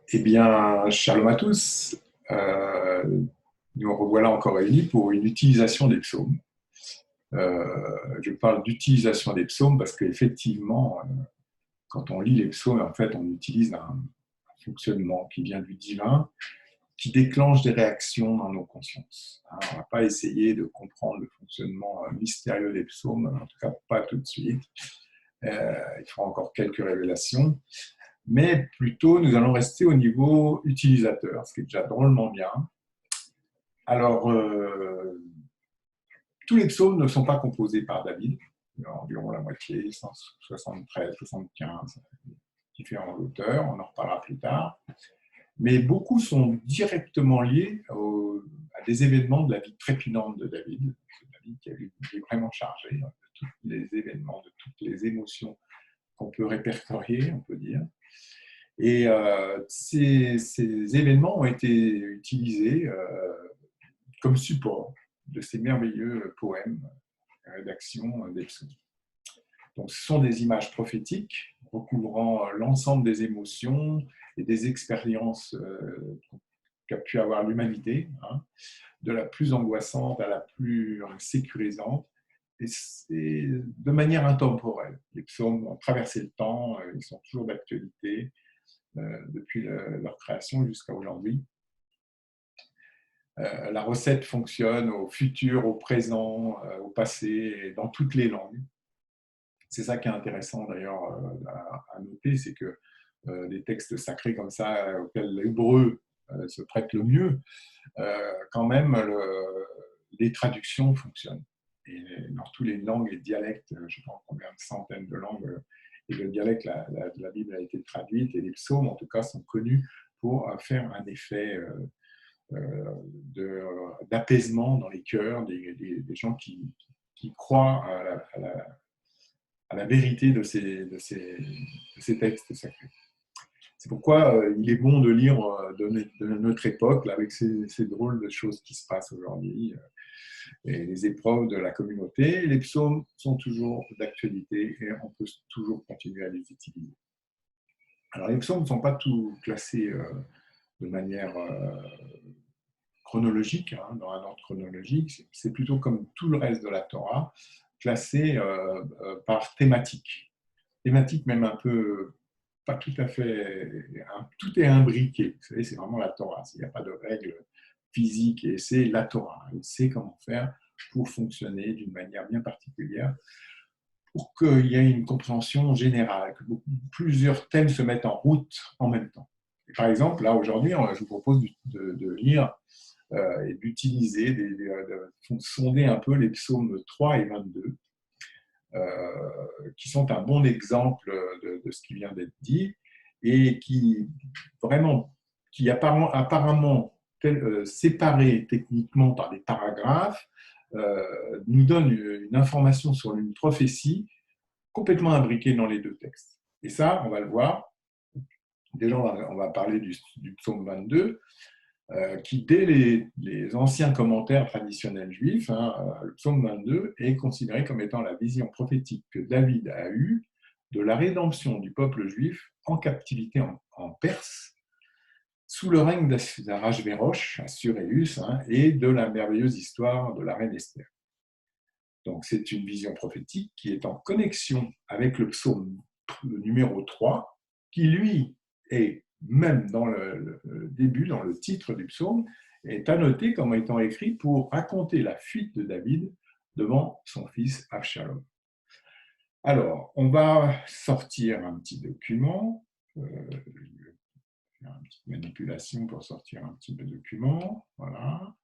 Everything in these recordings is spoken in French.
Eh bien, shalom à tous. Euh, Nous revoilà encore réunis pour une utilisation des psaumes. Je parle d'utilisation des psaumes parce qu'effectivement, quand on lit les psaumes, en fait, on utilise un fonctionnement qui vient du divin, qui déclenche des réactions dans nos consciences. On ne va pas essayer de comprendre le fonctionnement mystérieux des psaumes, en tout cas pas tout de suite. Il faut encore quelques révélations. Mais plutôt, nous allons rester au niveau utilisateur, ce qui est déjà drôlement bien. Alors, tous les psaumes ne sont pas composés par David, environ la moitié, 173, 75, différents auteurs, on en reparlera plus tard. Mais beaucoup sont directement liés à des événements de la vie trépidante de David. David qui a eu une vie vraiment chargée de tous les événements, de toutes les émotions qu'on peut répertorier, on peut dire. Et ces événements ont été utilisés comme support de ces merveilleux poèmes, rédaction des psaumes. Donc, ce sont des images prophétiques recouvrant l'ensemble des émotions et des expériences qu'a pu avoir l'humanité, de la plus angoissante à la plus sécurisante, et de manière intemporelle. Les psaumes ont traversé le temps, ils sont toujours d'actualité depuis leur création jusqu'à aujourd'hui. La recette fonctionne au futur, au présent, au passé, et dans toutes les langues. C'est ça qui est intéressant d'ailleurs à noter, c'est que des textes sacrés comme ça, auxquels l'hébreu se prête le mieux, quand même, les traductions fonctionnent. Et dans toutes les langues et dialectes, je ne sais pas combien de centaines de langues et de dialectes la Bible a été traduite, et les psaumes, en tout cas, sont connus pour faire un effet d'apaisement dans les cœurs des gens qui croient à la vérité de ces textes sacrés. C'est pourquoi il est bon de lire de notre époque, là, avec ces drôles de choses qui se passent aujourd'hui, et les épreuves de la communauté. Les psaumes sont toujours d'actualité et on peut toujours continuer à les utiliser. Alors, les psaumes ne sont pas tous classés de manière chronologique, dans un ordre chronologique. C'est plutôt comme tout le reste de la Torah, classé par thématique. Thématique même un peu, pas tout à fait, tout est imbriqué. Vous savez, c'est vraiment la Torah. Il n'y a pas de règles physiques et c'est la Torah. Il sait comment faire pour fonctionner d'une manière bien particulière pour qu'il y ait une compréhension générale, que plusieurs thèmes se mettent en route en même temps. Et par exemple, là aujourd'hui, je vous propose de lire et d'utiliser, de sonder un peu les psaumes 3 et 22, qui sont un bon exemple de ce qui vient d'être dit et qui vraiment, qui apparemment séparés techniquement par des paragraphes, nous donne une information sur une prophétie complètement imbriquée dans les deux textes. Et ça, on va le voir. Déjà, on va parler du psaume 22, qui, dès les anciens commentaires traditionnels juifs, le psaume 22 est considéré comme étant la vision prophétique que David a eue de la rédemption du peuple juif en captivité en Perse, sous le règne d'Arachvérosh, Assuréus, et de la merveilleuse histoire de la reine Esther. Donc, c'est une vision prophétique qui est en connexion avec le psaume numéro 3, qui, lui, est même dans le début, dans le titre du psaume, est annoté comme étant écrit pour raconter la fuite de David devant son fils Absalom. Alors, on va sortir un petit document, faire une petite manipulation pour sortir un petit document, voilà.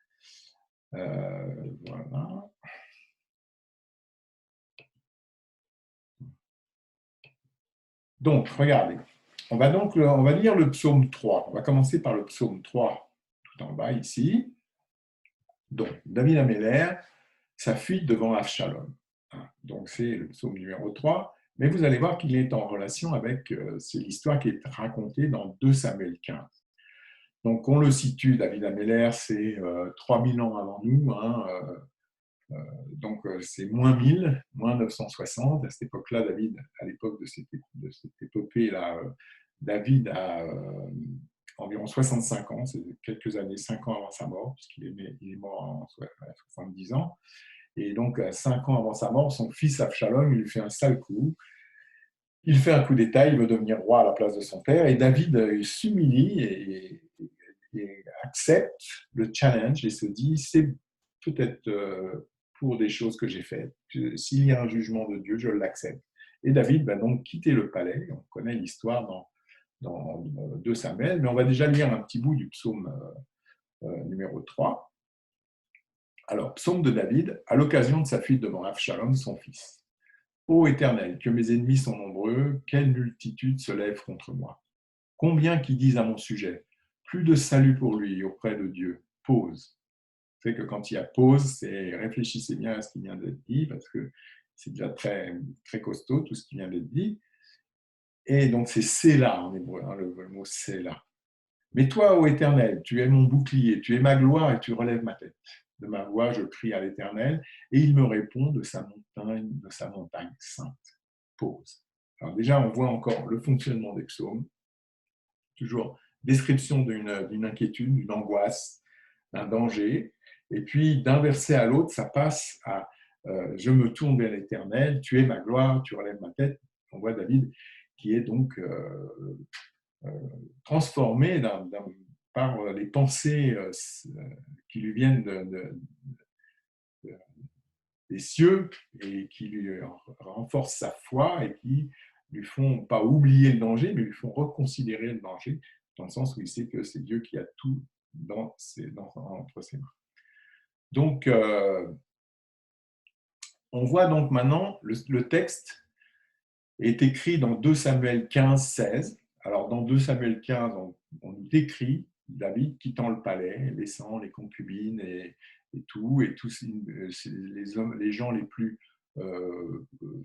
Voilà. Donc, regardez, on va lire le psaume 3. On va commencer par le psaume 3, tout en bas ici. Donc, David Améler, sa fuite devant Absalom. Donc, c'est le psaume numéro 3. Mais vous allez voir qu'il est en relation avec c'est l'histoire qui est racontée dans 2 Samuel 15. Donc, on le situe, David Améler, c'est 3000 ans avant nous. Donc, c'est moins 1000, moins 960. À cette époque-là, David, à l'époque de cette épopée-là, David a environ 65 ans, c'est quelques années, 5 ans avant sa mort, puisqu'il est mort en 70 ans. Et donc, 5 ans avant sa mort, son fils Avshalom, il lui fait un sale coup. Il fait un coup d'État, il veut devenir roi à la place de son père, et David s'humilie et accepte le challenge et se dit, c'est peut-être pour des choses que j'ai faites. S'il y a un jugement de Dieu, je l'accepte. Et David va donc quitter le palais. On connaît l'histoire dans 2 Samuel, mais on va déjà lire un petit bout du psaume numéro 3. Alors, psaume de David, à l'occasion de sa fuite devant Avshalom, son fils. Ô Éternel, que mes ennemis sont nombreux, quelle multitude se lève contre moi. Combien qui disent à mon sujet, plus de salut pour lui auprès de Dieu. Pause. C'est que quand il y a pause, c'est réfléchissez bien à ce qui vient d'être dit, parce que c'est déjà très, très costaud tout ce qui vient d'être dit. Et donc c'est Sélah en hébreu, hein, le mot Sélah. Mais toi, ô Éternel, tu es mon bouclier, tu es ma gloire et tu relèves ma tête. De ma voix, je crie à l'Éternel et il me répond de sa montagne sainte. Pause. Alors déjà, on voit encore le fonctionnement des psaumes. Toujours description d'une inquiétude, d'une angoisse, d'un danger. Et puis, d'un verset à l'autre, ça passe à je me tourne vers l'Éternel, tu es ma gloire, tu relèves ma tête. On voit David qui est donc transformé par les pensées qui lui viennent des cieux et qui lui renforcent sa foi et qui lui font pas oublier le danger, mais lui font reconsidérer le danger, dans le sens où il sait que c'est Dieu qui a tout entre ses mains. Donc, on voit donc maintenant le texte est écrit dans 2 Samuel 15, 16. Alors, dans 2 Samuel 15, on décrit David quittant le palais, laissant les concubines et tous les gens les plus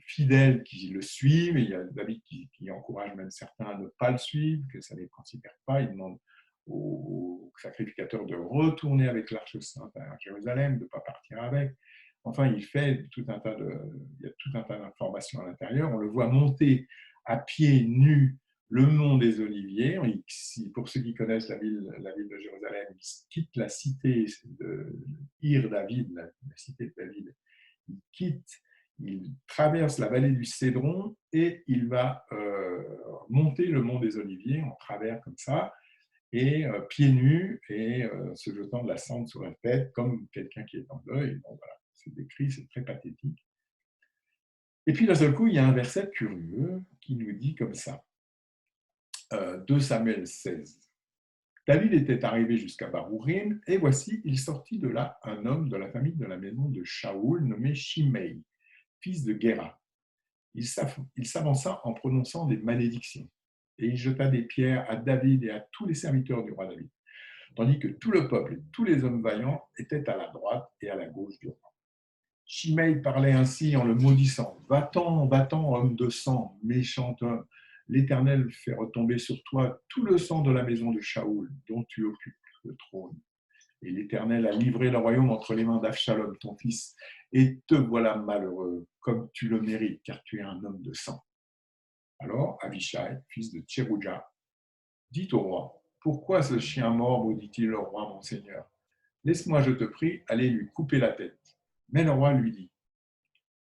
fidèles qui le suivent. Et il y a David qui encourage même certains à ne pas le suivre, que ça ne les considère pas. Il demande aux sacrificateurs de retourner avec l'Arche sainte à Jérusalem, de ne pas partir avec. Enfin, il y a tout un tas d'informations à l'intérieur. On le voit monter à pieds nus le mont des Oliviers. Pour ceux qui connaissent la ville de Jérusalem, il quitte la cité de Ir-David, la cité de David. Il traverse la vallée du Cédron et il va monter le mont des Oliviers en travers comme ça, et pieds nus et se jetant de la cendre sur la tête comme quelqu'un qui est en deuil. Bon, voilà, c'est décrit, c'est très pathétique. Et puis d'un seul coup, il y a un verset curieux qui nous dit comme ça, 2 Samuel 16. David était arrivé jusqu'à Barourim, et voici, il sortit de là un homme de la famille de la maison de Shaoul, nommé Shimei, fils de Guéra. Il s'avança en prononçant des malédictions, et il jeta des pierres à David et à tous les serviteurs du roi David, tandis que tout le peuple et tous les hommes vaillants étaient à la droite et à la gauche du roi. Shimei parlait ainsi en le maudissant. Va-t'en, va-t'en, homme de sang, méchant homme. L'Éternel fait retomber sur toi tout le sang de la maison de Shaoul, dont tu occupes le trône. Et l'Éternel a livré le royaume entre les mains d'Avshalom, ton fils. Et te voilà malheureux, comme tu le mérites, car tu es un homme de sang. Alors Abishai, fils de Tcherouja, dit au roi, pourquoi ce chien mort maudit-il le roi, mon seigneur? Laisse-moi, je te prie, aller lui couper la tête. Mais le roi lui dit,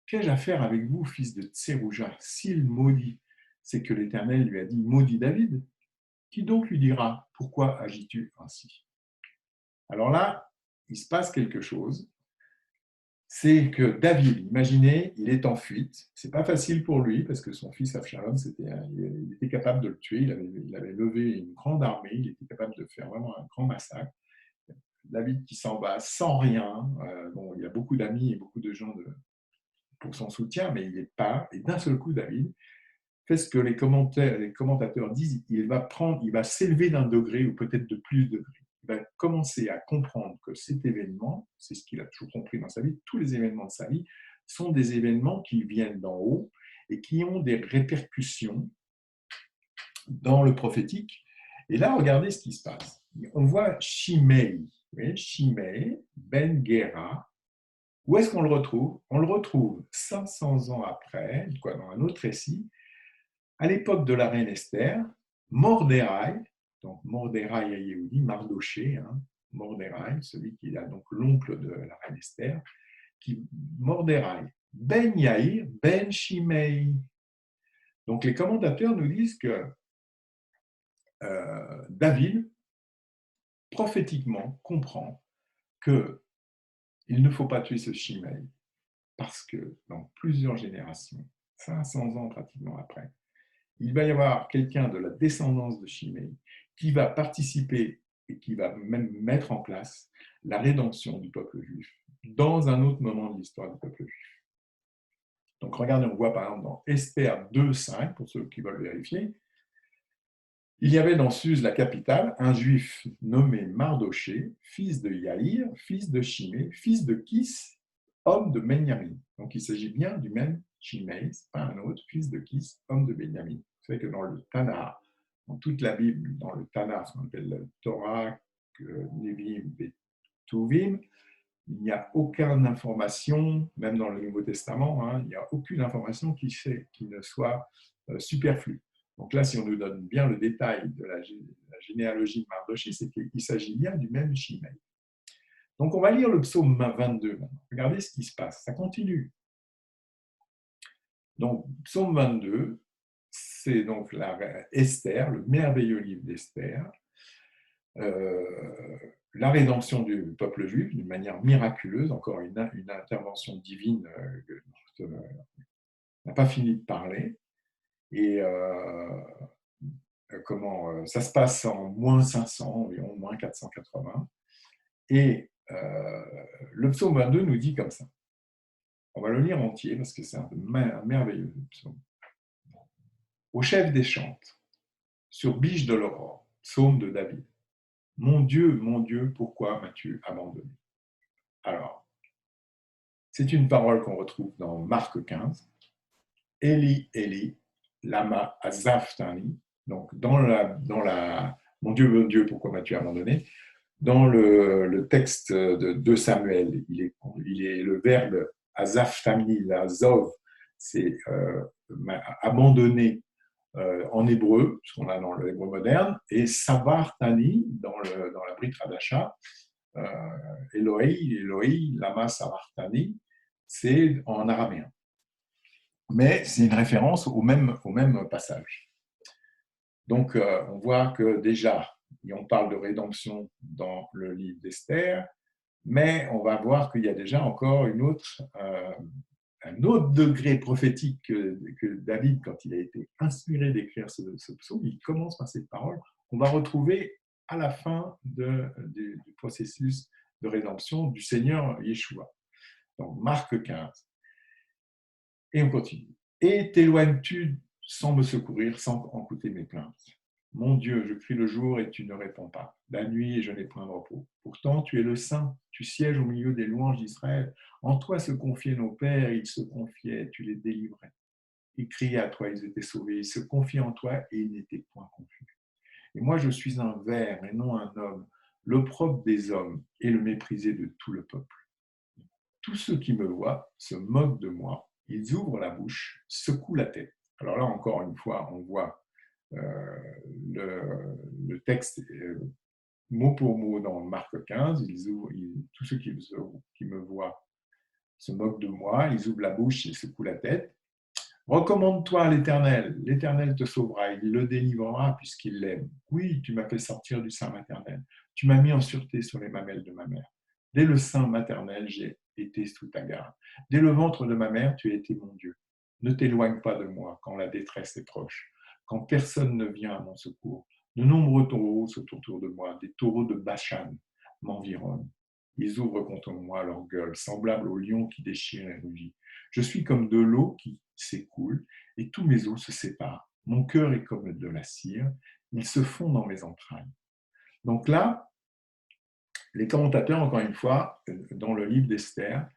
qu'ai-je à faire avec vous, fils de Tserouja? S'il maudit, c'est que l'Éternel lui a dit, maudit David. Qui donc lui dira, pourquoi agis-tu ainsi? Alors là, il se passe quelque chose. C'est que David, imaginez, il est en fuite. C'est pas facile pour lui parce que son fils Avshalom, il était capable de le tuer. Il avait levé une grande armée. Il était capable de faire vraiment un grand massacre. David qui s'en va sans rien. Bon, il y a beaucoup d'amis et beaucoup de gens pour son soutien, mais il n'est pas. Et d'un seul coup, David fait ce que les commentateurs disent, il va s'élever d'un degré ou peut-être de plus de degrés. Il va commencer à comprendre que cet événement, c'est ce qu'il a toujours compris dans sa vie, tous les événements de sa vie sont des événements qui viennent d'en haut et qui ont des répercussions dans le prophétique. Et là, regardez ce qui se passe. On voit Shimei, Shimei ben Gera. Où est-ce qu'on le retrouve? On le retrouve 500 ans après, dans un autre récit, à l'époque de la reine Esther. Mordéaï donc Morderaï Yehudi, Mardoché, hein, Morderaï, celui qui est donc l'oncle de la reine Esther, qui Morderaï, Ben Yaïr, Ben Shimei. Donc les commentateurs nous disent que David, prophétiquement, comprend qu'il ne faut pas tuer ce Shimei, parce que dans plusieurs générations, 500 ans pratiquement après, il va y avoir quelqu'un de la descendance de Shimei qui va participer et qui va même mettre en place la rédemption du peuple juif dans un autre moment de l'histoire du peuple juif. Donc regardez, on voit par exemple dans Esther 2,5, pour ceux qui veulent vérifier, il y avait dans Suse, la capitale, un juif nommé Mardoché, fils de Yaïr, fils de Shimei, fils de Kis, homme de Benjamin. Donc il s'agit bien du même Shimei, pas un autre, fils de Kis, homme de Benjamin. Vous savez que dans le Tanakh, dans toute la Bible, dans le Tanakh, ce qu'on appelle le Torah, Nevi'im et Tuvim, il n'y a aucune information, même dans le Nouveau Testament, hein, il n'y a aucune information qui ne soit superflue. Donc là, si on nous donne bien le détail de la généalogie de Mardoché, c'est qu'il s'agit bien du même Shimei. Donc on va lire le psaume 22 maintenant. Regardez ce qui se passe, ça continue. Donc psaume 22, c'est donc Esther, le merveilleux livre d'Esther, la rédemption du peuple juif d'une manière miraculeuse, encore une intervention divine n'a pas fini de parler. Et comment ça se passe en moins 500, environ moins 480. Et le psaume 22 nous dit comme ça. On va le lire entier parce que c'est un merveilleux psaume. Au chef des chantes, sur biche de l'aurore, psaume de David. Mon Dieu, pourquoi m'as-tu abandonné? Alors, c'est une parole qu'on retrouve dans Marc 15. Eli, Eli, lama azaphtani. Donc, mon Dieu, pourquoi m'as-tu abandonné? Dans le texte de 2 Samuel, il est le verbe azaphtani, la zov, c'est abandonné en hébreu, ce qu'on a dans l'hébreu moderne, et savartani dans la Brit Hadasha, Eloi, lama savartani, c'est en araméen. Mais c'est une référence au même passage. Donc, on voit que déjà, on parle de rédemption dans le livre d'Esther, mais on va voir qu'il y a déjà encore un autre degré prophétique que David, quand il a été inspiré d'écrire ce psaume, il commence par cette parole qu'on va retrouver à la fin du processus de rédemption du Seigneur Yeshua. Donc, Marc 15. Et on continue. Et t'éloignes-tu sans me secourir, sans écouter mes plaintes? Mon Dieu, je crie le jour et tu ne réponds pas. La nuit et je n'ai point de repos. Pourtant, tu es le Saint, tu sièges au milieu des louanges d'Israël. En toi se confiaient nos pères, ils se confiaient, tu les délivrais. Ils criaient à toi, ils étaient sauvés. Ils se confiaient en toi et ils n'étaient point confus. Et moi, je suis un ver et non un homme, l'opprobre des hommes et le méprisé de tout le peuple. Tous ceux qui me voient se moquent de moi. Ils ouvrent la bouche, secouent la tête. Alors là, encore une fois, on voit le texte mot pour mot dans Marc 15. Tous ceux qui me voient se moquent de moi. Ils ouvrent la bouche et secouent la tête. Recommande-toi à l'Éternel. L'Éternel te sauvera. Il le délivrera puisqu'il l'aime. Oui, tu m'as fait sortir du sein maternel. Tu m'as mis en sûreté sur les mamelles de ma mère. Dès le sein maternel, j'ai été sous ta garde. Dès le ventre de ma mère, tu as été mon Dieu. Ne t'éloigne pas de moi quand la détresse est proche, quand personne ne vient à mon secours. De nombreux taureaux sont autour de moi, des taureaux de Bashan m'environnent. Ils ouvrent contre moi leur gueule, semblable au lion qui déchire et rugit. Je suis comme de l'eau qui s'écoule et tous mes os se séparent. Mon cœur est comme de la cire, il se fond dans mes entrailles. Donc là, les commentateurs, encore une fois, dans le livre d'Esther,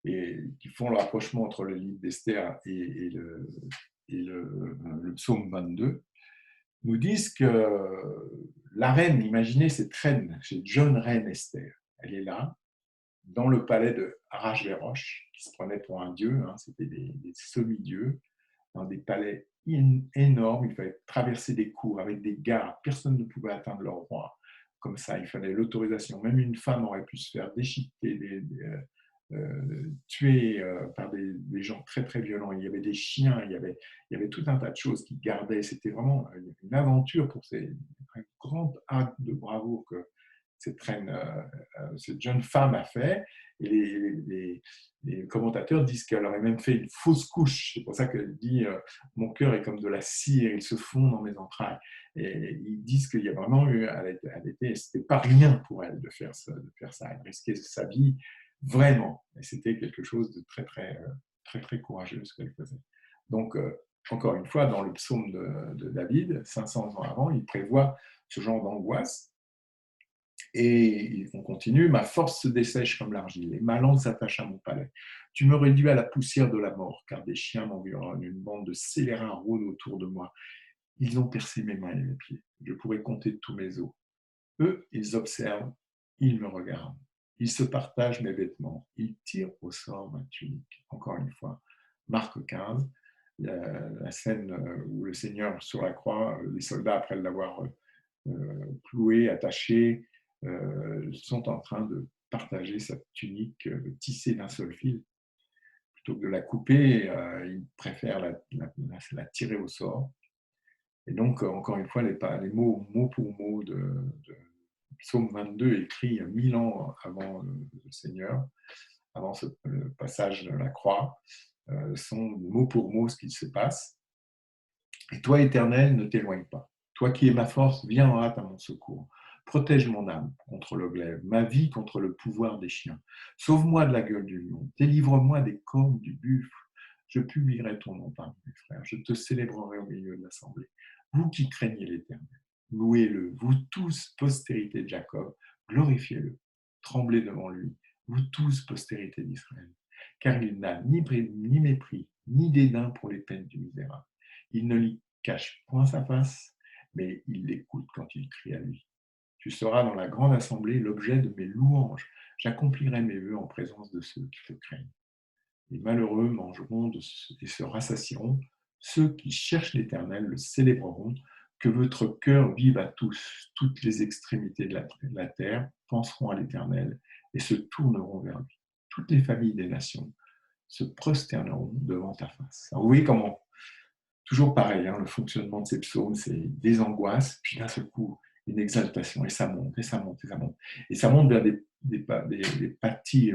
et qui font le rapprochement entre le livre d'Esther et le psaume 22, nous disent que la reine, imaginez cette reine, cette jeune reine Esther, elle est là, dans le palais de Arachvérosh, qui se prenait pour un dieu, hein, c'était des semi-dieux, dans des palais énormes. Il fallait traverser des cours avec des gardes. Personne ne pouvait atteindre leur roi. Comme ça, il fallait l'autorisation. Même une femme aurait pu se faire déchiqueter, tuer par des gens très très violents. Il y avait des chiens, il y avait tout un tas de choses qui gardaient. C'était vraiment une aventure pour un grand acte de bravoure que cette jeune femme a fait. Et les commentateurs disent qu'elle aurait même fait une fausse couche. C'est pour ça qu'elle dit mon cœur est comme de la cire, il se fond dans mes entrailles. Et ils disent qu'il y a vraiment eu, c'était pas rien pour elle de faire ça. Elle risquait sa vie vraiment. Et c'était quelque chose de très courageux ce qu'elle faisait. Donc, encore une fois, dans le psaume de David, 500 ans avant, il prévoit ce genre d'angoisse. Et on continue, ma force se dessèche comme l'argile et ma langue s'attache à mon palais. Tu me réduis à la poussière de la mort, car des chiens m'environnent, une bande de scélérats rôde autour de moi. Ils ont percé mes mains et mes pieds. Je pourrais compter tous mes os. Eux, ils observent, ils me regardent. Ils se partagent mes vêtements. Ils tirent au sort ma tunique. Encore une fois, Marc 15, la scène où le Seigneur sur la croix, les soldats, après l'avoir cloué, attaché, sont en train de partager sa tunique tissée d'un seul fil. Plutôt que de la couper, ils préfèrent la tirer au sort. Et donc, encore une fois, les mots mot pour mot de Psaume 22, écrit 1000 ans avant le Seigneur, avant le passage de la croix, sont mot pour mot ce qu'il se passe. Et toi, Éternel, ne t'éloigne pas. Toi qui es ma force, viens en hâte à mon secours. Protège mon âme contre le glaive, ma vie contre le pouvoir des chiens. Sauve-moi de la gueule du lion, délivre-moi des cornes du buffle. Je publierai ton nom parmi mes frères, je te célébrerai au milieu de l'assemblée. Vous qui craignez l'Éternel, louez-le. Vous tous, postérité de Jacob, glorifiez-le. Tremblez devant lui, vous tous, postérité d'Israël. Car il n'a ni mépris, ni dédain pour les peines du misérable. Il ne lui cache point sa face, mais il l'écoute quand il crie à lui. Tu seras dans la grande assemblée l'objet de mes louanges. J'accomplirai mes vœux en présence de ceux qui te craignent. Les malheureux mangeront et se rassasieront. Ceux qui cherchent l'Éternel le célébreront. Que votre cœur vive à tous. Toutes les extrémités de la terre penseront à l'Éternel et se tourneront vers lui. Toutes les familles des nations se prosterneront devant ta face. Alors, vous voyez comment, toujours pareil, le fonctionnement de ces psaumes, c'est des angoisses, puis d'un seul coup, une exaltation, et ça monte, et ça monte, et ça monte. Et ça monte vers des parties,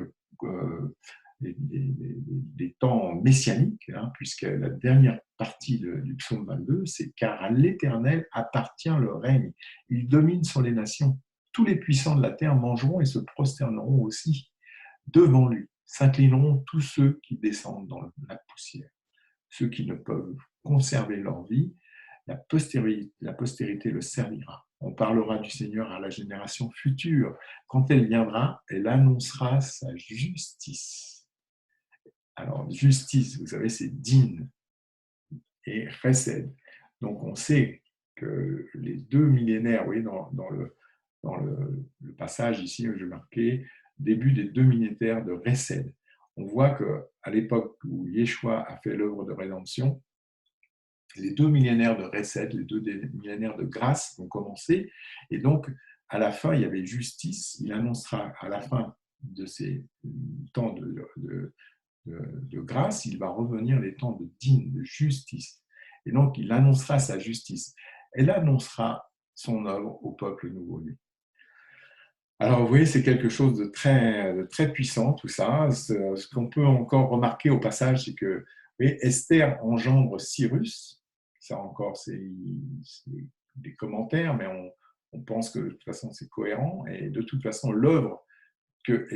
des temps messianiques, puisque la dernière partie du psaume 22, c'est « Car à l'Éternel appartient le règne, il domine sur les nations. Tous les puissants de la terre mangeront et se prosterneront aussi devant lui. S'inclineront tous ceux qui descendent dans la poussière. Ceux qui ne peuvent conserver leur vie, la postérité le servira. On parlera du Seigneur à la génération future. Quand elle viendra, elle annoncera sa justice. Alors, justice, vous savez, c'est din et chesed. Donc, on sait que les deux millénaires, vous voyez, dans le passage ici, je marqué, début des deux millénaires de Resed. On voit qu'à l'époque où Yeshua a fait l'œuvre de rédemption, les deux millénaires de Resed, les deux millénaires de grâce vont commencer. Et donc, à la fin, il y avait justice. Il annoncera à la fin de ces temps de grâce, il va revenir les temps de din, de justice. Et donc, il annoncera sa justice. Elle annoncera son œuvre au peuple nouveau-né. Alors, vous voyez, c'est quelque chose de très puissant, tout ça. Ce qu'on peut encore remarquer au passage, c'est que vous voyez, Esther engendre Cyrus. Ça encore, c'est des commentaires, mais on pense que de toute façon, c'est cohérent. Et de toute façon, l'œuvre que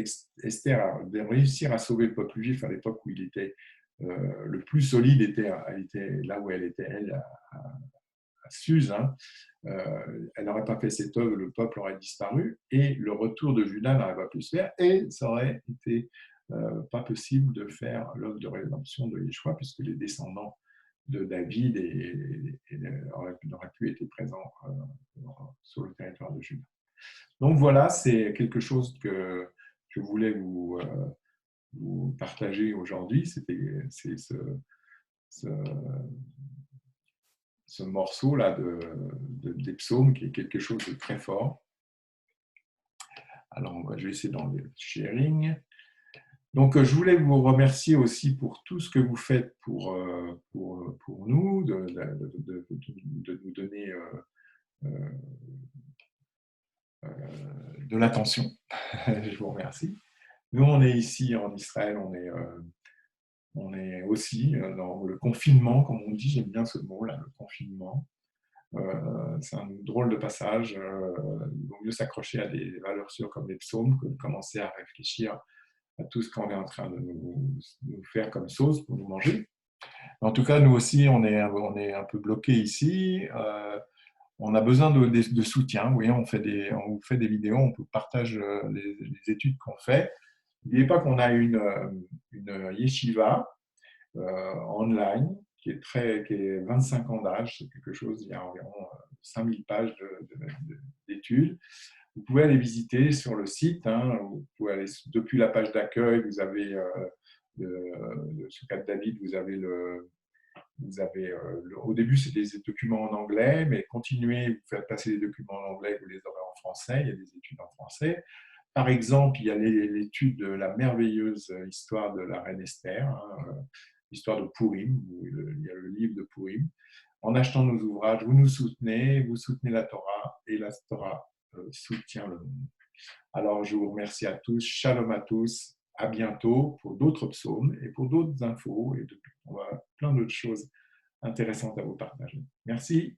Esther a de réussir à sauver le peuple juif à l'époque où il était le plus solide, était là où elle était, elle, à Suse, elle n'aurait pas fait cette œuvre, le peuple aurait disparu, et le retour de Judas n'aurait pas pu se faire, et ça aurait été pas possible de faire l'œuvre de rédemption de Yeshua, puisque les descendants de David n'auraient pu être présents sur le territoire de Juda. Donc voilà, c'est quelque chose que je voulais vous partager aujourd'hui. C'est ce morceau-là des psaumes qui est quelque chose de très fort. Alors, je vais essayer d'enlever le sharing. Donc, je voulais vous remercier aussi pour tout ce que vous faites pour nous, de nous donner de l'attention. Je vous remercie. Nous, on est ici en Israël, on est aussi dans le confinement, comme on dit, j'aime bien ce mot-là, le confinement. C'est un drôle de passage. Il vaut mieux s'accrocher à des valeurs sûres comme les psaumes que de commencer à réfléchir à tout ce qu'on est en train de nous faire comme sauce pour nous manger. En tout cas, nous aussi, on est un peu bloqués ici. On a besoin de soutien. Vous voyez, on vous fait des vidéos, on peut partager les études qu'on fait. N'oubliez pas qu'on a une yeshiva online qui est 25 ans d'âge, c'est quelque chose, il y a environ 5000 pages d'études. Vous pouvez aller visiter sur le site, vous pouvez aller depuis la page d'accueil, vous avez le Soukat David, vous avez au début c'est des documents en anglais, mais continuez, vous faites passer les documents en anglais, vous les aurez en français, il y a des études en français. Par exemple, il y a l'étude de la merveilleuse histoire de la reine Esther, l'histoire de Purim, il y a le livre de Purim. En achetant nos ouvrages, vous nous soutenez, vous soutenez la Torah, et la Torah soutient le monde. Alors, je vous remercie à tous, shalom à tous, à bientôt pour d'autres psaumes et pour d'autres infos, et on va plein d'autres choses intéressantes à vous partager. Merci.